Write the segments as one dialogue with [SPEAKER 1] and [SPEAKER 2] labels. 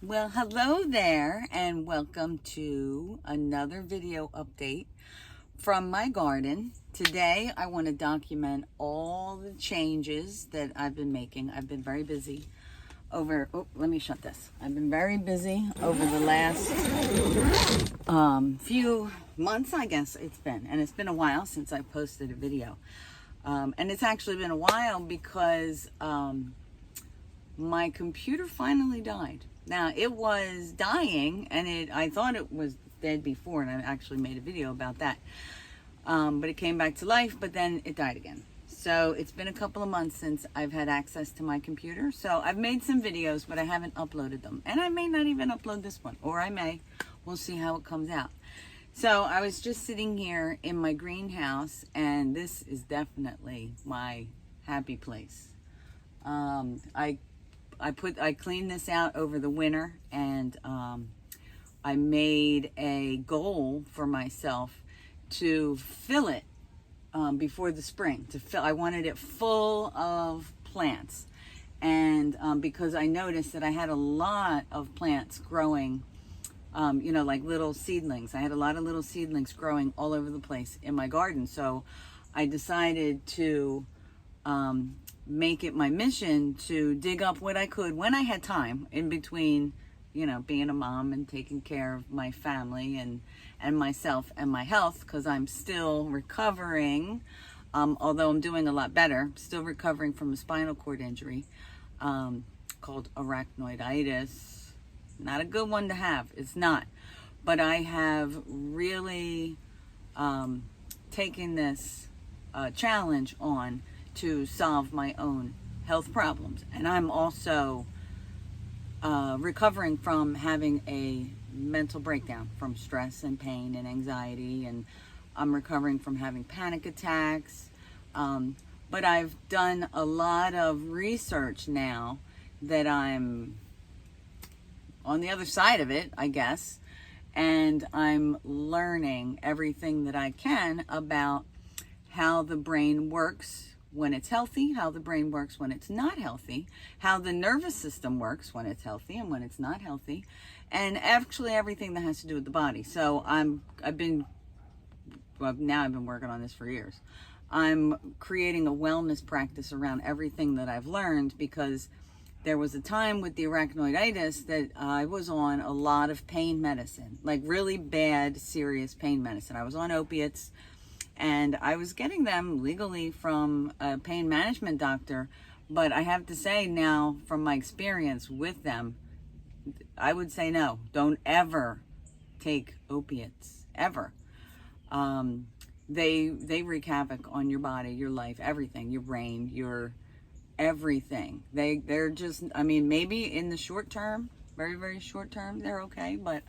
[SPEAKER 1] Well, hello there, and welcome to another video update from my garden. Today, I want to document all the changes that I've been making. I've been very busy let me shut this. I've been very busy over the last few months, I guess it's been. And it's been a while since I posted a video. And it's actually been a while because my computer finally died. Now, it was dying, and I thought it was dead before, and I actually made a video about that. But it came back to life, but then it died again. So it's been a couple of months since I've had access to my computer. So I've made some videos, but I haven't uploaded them. And I may not even upload this one, or I may. We'll see how it comes out. So I was just sitting here in my greenhouse, and this is definitely my happy place. I cleaned this out over the winter, and I made a goal for myself to fill it before the spring. I wanted it full of plants, and because I noticed that I had a lot of plants growing, like little seedlings. I had a lot of little seedlings growing all over the place in my garden. So I decided to make it my mission to dig up what I could when I had time in between, being a mom and taking care of my family and myself and my health, because I'm still recovering, although I'm doing a lot better, still recovering from a spinal cord injury called arachnoiditis. Not a good one to have, it's not. But I have really taken this challenge on to solve my own health problems. And I'm also recovering from having a mental breakdown from stress and pain and anxiety, and I'm recovering from having panic attacks. But I've done a lot of research now that I'm on the other side of it, I guess, and I'm learning everything that I can about how the brain works when it's healthy, how the brain works when it's not healthy, how the nervous system works when it's healthy and when it's not healthy, and actually everything that has to do with the body. So I've been working on this for years. I'm creating a wellness practice around everything that I've learned, because there was a time with the arachnoiditis that I was on a lot of pain medicine, like really bad, serious pain medicine. I was on opiates, and I was getting them legally from a pain management doctor. But I have to say now, from my experience with them, I would say no, don't ever take opiates, ever. They wreak havoc on your body, your life, everything, your brain, your everything. They're just, maybe in the short term, very, very short term, they're okay. But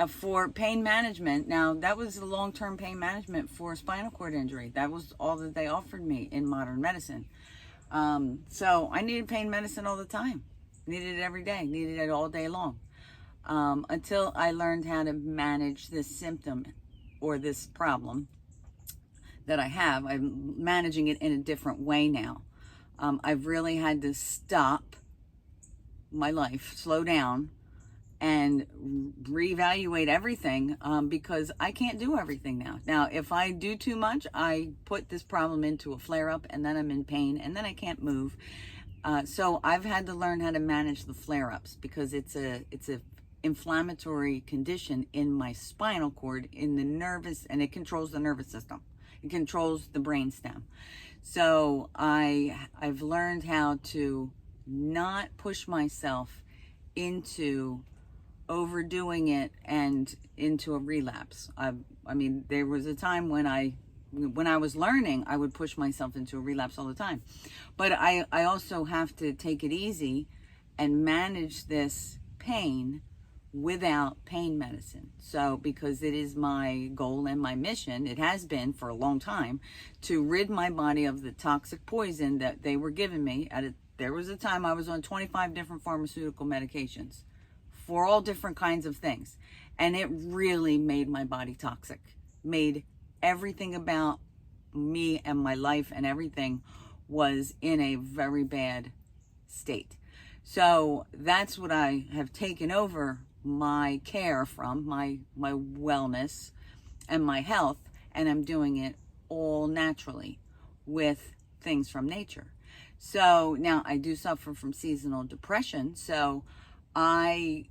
[SPEAKER 1] for pain management, now that was the long-term pain management for spinal cord injury. That was all that they offered me in modern medicine. So I needed pain medicine all the time. Needed it every day, needed it all day long. Until I learned how to manage this symptom or this problem that I have. I'm managing it in a different way now. I've really had to stop my life, slow down, and reevaluate everything, because I can't do everything now. Now, if I do too much, I put this problem into a flare-up, and then I'm in pain, and then I can't move. So I've had to learn how to manage the flare-ups, because it's a inflammatory condition in my spinal cord, in the nervous, and it controls the nervous system. It controls the brain stem. So I've learned how to not push myself into overdoing it and into a relapse. There was a time when I was learning, I would push myself into a relapse all the time. But I also have to take it easy and manage this pain without pain medicine. So, because it is my goal and my mission, it has been for a long time, to rid my body of the toxic poison that they were giving me. There was a time I was on 25 different pharmaceutical medications for all different kinds of things. And it really made my body toxic, made everything about me and my life and everything was in a very bad state. So that's what I have taken over my care from, my wellness and my health, and I'm doing it all naturally with things from nature. So now I do suffer from seasonal depression, so I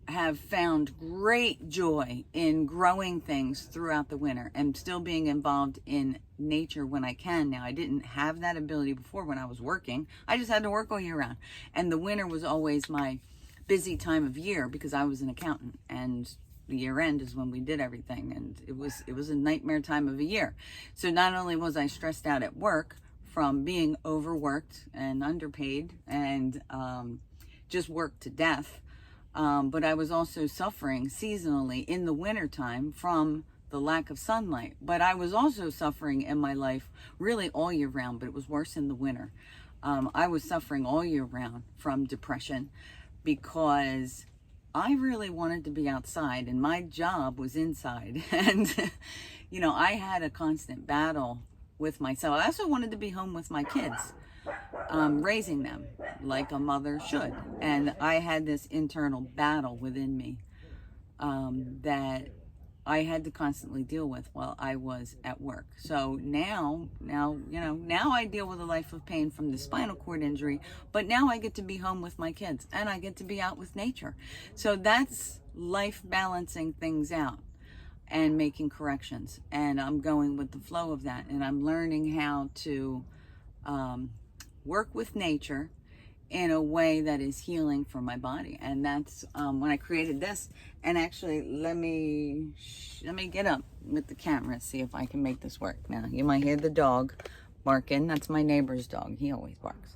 [SPEAKER 1] have found great joy in growing things throughout the winter and still being involved in nature when I can. Now, I didn't have that ability before when I was working. I just had to work all year round. And the winter was always my busy time of year because I was an accountant, and the year end is when we did everything, and it was a nightmare time of a year. So not only was I stressed out at work from being overworked and underpaid and just worked to death, but I was also suffering seasonally in the wintertime from the lack of sunlight. But I was also suffering in my life really all year round, but it was worse in the winter. I was suffering all year round from depression because I really wanted to be outside and my job was inside. And, you know, I had a constant battle with myself. I also wanted to be home with my kids. Raising them like a mother should. And I had this internal battle within me that I had to constantly deal with while I was at work. So now I deal with a life of pain from the spinal cord injury, but now I get to be home with my kids and I get to be out with nature. So that's life balancing things out and making corrections. And I'm going with the flow of that. And I'm learning how to work with nature in a way that is healing for my body. And that's when I created this. And actually, let me get up with the camera, see if I can make this work. Now, you might hear the dog barking. That's my neighbor's dog. He always barks.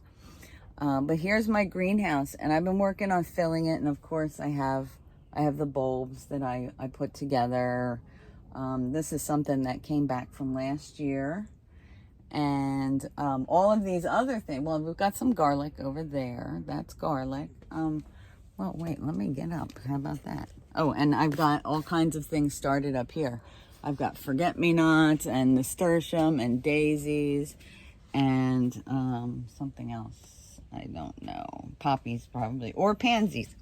[SPEAKER 1] But here's my greenhouse, and I've been working on filling it. And of course, I have the bulbs that I put together. This is something that came back from last year. And all of these other things. Well, we've got some garlic over there. That's garlic. Well, wait, let me get up. How about that? Oh, and I've got all kinds of things started up here. I've got forget-me-nots and nasturtium and daisies and something else. I don't know. Poppies probably. Or pansies.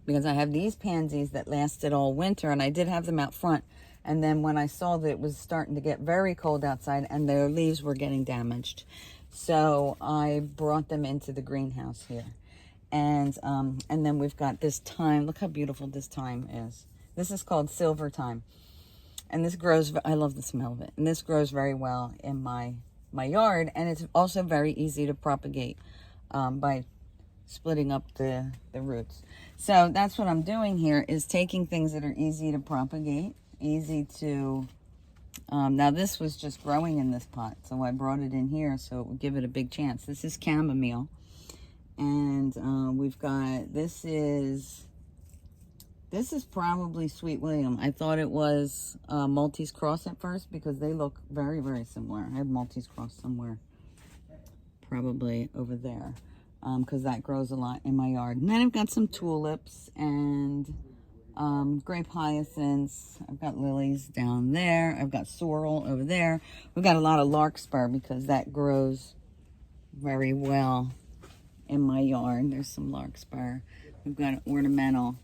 [SPEAKER 1] Because I have these pansies that lasted all winter, and I did have them out front. And then when I saw that it was starting to get very cold outside and their leaves were getting damaged, so I brought them into the greenhouse here. And then we've got this thyme. Look how beautiful this thyme is. This is called silver thyme. And this grows, I love the smell of it. And this grows very well in my yard. And it's also very easy to propagate by splitting up the roots. So that's what I'm doing here, is taking things that are easy to propagate. Easy to, now this was just growing in this pot, so I brought it in here so it would give it a big chance. This is chamomile, and we've got, this is probably Sweet William. I thought it was Maltese Cross at first because they look very, very similar. I have Maltese Cross somewhere, probably over there, because that grows a lot in my yard. And then I've got some tulips and grape hyacinths. I've got lilies down there. I've got sorrel over there. We've got a lot of larkspur because that grows very well in my yard. There's some larkspur. We've got an ornamental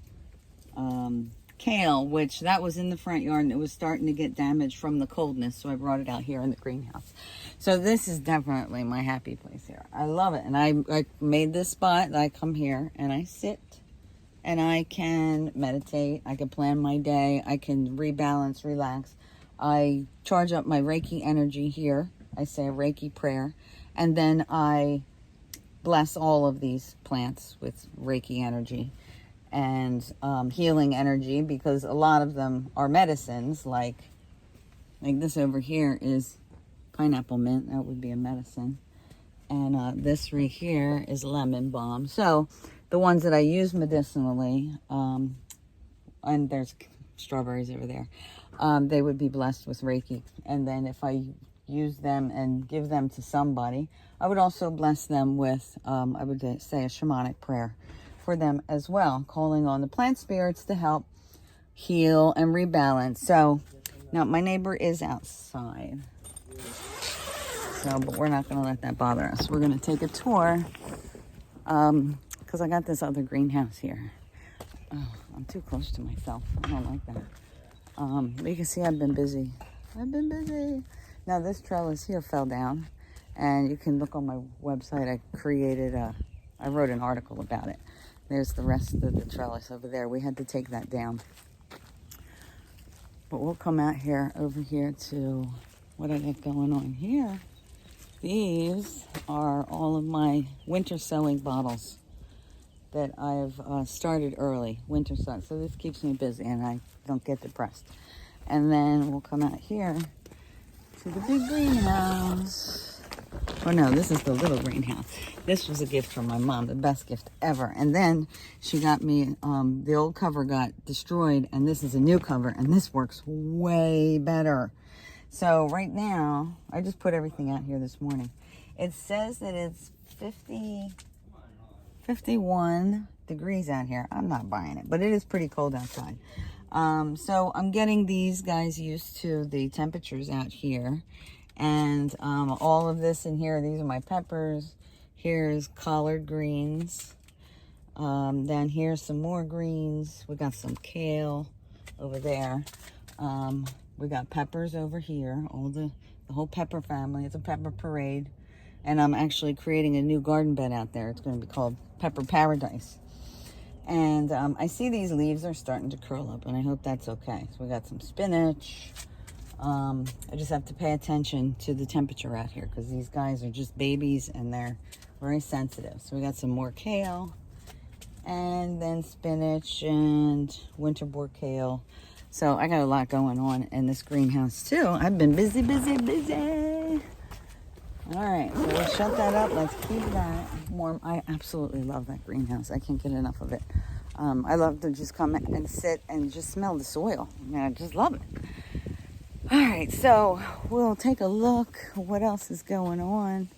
[SPEAKER 1] kale, which that was in the front yard and it was starting to get damaged from the coldness, so I brought it out here in the greenhouse. So this is definitely my happy place here. I love it. And I made this spot that I come here and I sit and I can meditate, I can plan my day, I can rebalance, relax. I charge up my Reiki energy here. I say a Reiki prayer. And then I bless all of these plants with Reiki energy and healing energy, because a lot of them are medicines, like this over here is pineapple mint. That would be a medicine. And this right here is lemon balm. So the ones that I use medicinally, and there's strawberries over there, they would be blessed with Reiki. And then if I use them and give them to somebody, I would also bless them with, I would say a shamanic prayer for them as well, calling on the plant spirits to help heal and rebalance. So now my neighbor is outside, so but we're not going to let that bother us. We're going to take a tour, because because I got this other greenhouse here. Oh, I'm too close to myself. I don't like that. But you can see I've been busy. Now this trellis here fell down, and you can look on my website. I wrote an article about it. There's the rest of the trellis over there. We had to take that down. But we'll come out here, over here to what I got going on here. These are all of my winter sowing bottles that I've started early, winter sowing. So this keeps me busy and I don't get depressed. And then we'll come out here to the big greenhouse. Oh no, this is the little greenhouse. This was a gift from my mom, the best gift ever. And then she got me, the old cover got destroyed, and this is a new cover, and this works way better. So right now, I just put everything out here this morning. It says that it's 51 degrees out here. I'm not buying it, but it is pretty cold outside. So I'm getting these guys used to the temperatures out here. And all of this in here, these are my peppers. Here's collard greens. Down here, some more greens. We got some kale over there. We got peppers over here. The whole pepper family. It's a pepper parade. And I'm actually creating a new garden bed out there. It's going to be called Pepper Paradise. And I see these leaves are starting to curl up, and I hope that's okay. So we got some spinach. I just have to pay attention to the temperature out here because these guys are just babies and they're very sensitive. So we got some more kale and then spinach and winter boar kale. So I got a lot going on in this greenhouse too. I've been busy. All right, so we'll shut that up. Let's keep that warm. I absolutely love that greenhouse. I can't get enough of it. I love to just come and sit and just smell the soil. I just love it. All right, so we'll take a look what else is going on.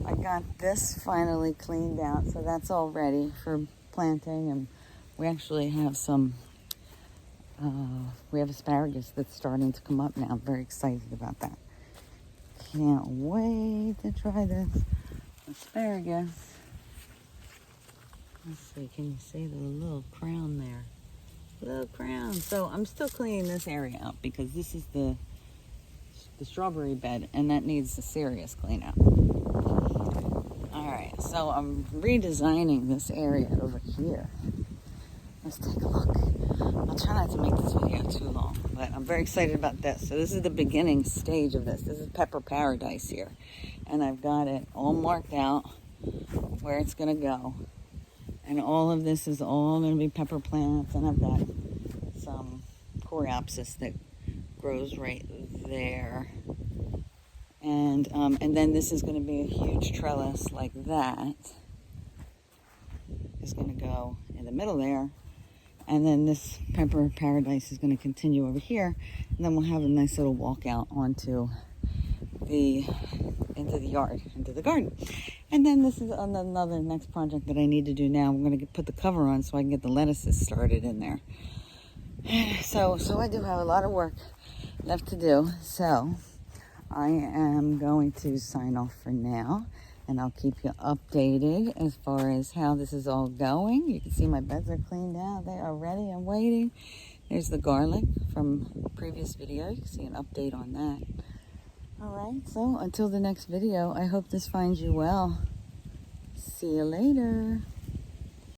[SPEAKER 1] I got this finally cleaned out, so that's all ready for planting. And we actually have some, we have asparagus that's starting to come up now. I'm very excited about that. Can't wait to try this asparagus. Let's see, can you see the little crown there? Little crown. So I'm still cleaning this area up because this is the strawberry bed, and that needs a serious cleanup. All right, so I'm redesigning this area over here. Let's take a look. I'll try not to make this video too long, but I'm very excited about this. So this is the beginning stage of this. This is Pepper Paradise here, and I've got it all marked out where it's gonna go. And all of this is all going to be pepper plants. And I've got some coreopsis that grows right there. And then this is going to be a huge trellis like that. Is going to go in the middle there. And then this Pepper Paradise is going to continue over here. And then we'll have a nice little walkout into the yard, into the garden. And then this is another next project that I need to do now. I'm going to put the cover on so I can get the lettuces started in there. So I do have a lot of work left to do. So I am going to sign off for now, and I'll keep you updated as far as how this is all going. You can see my beds are cleaned out. They are ready and waiting. There's the garlic from the previous video. You can see an update on that. All right, so until the next video, I hope this finds you well. See you later.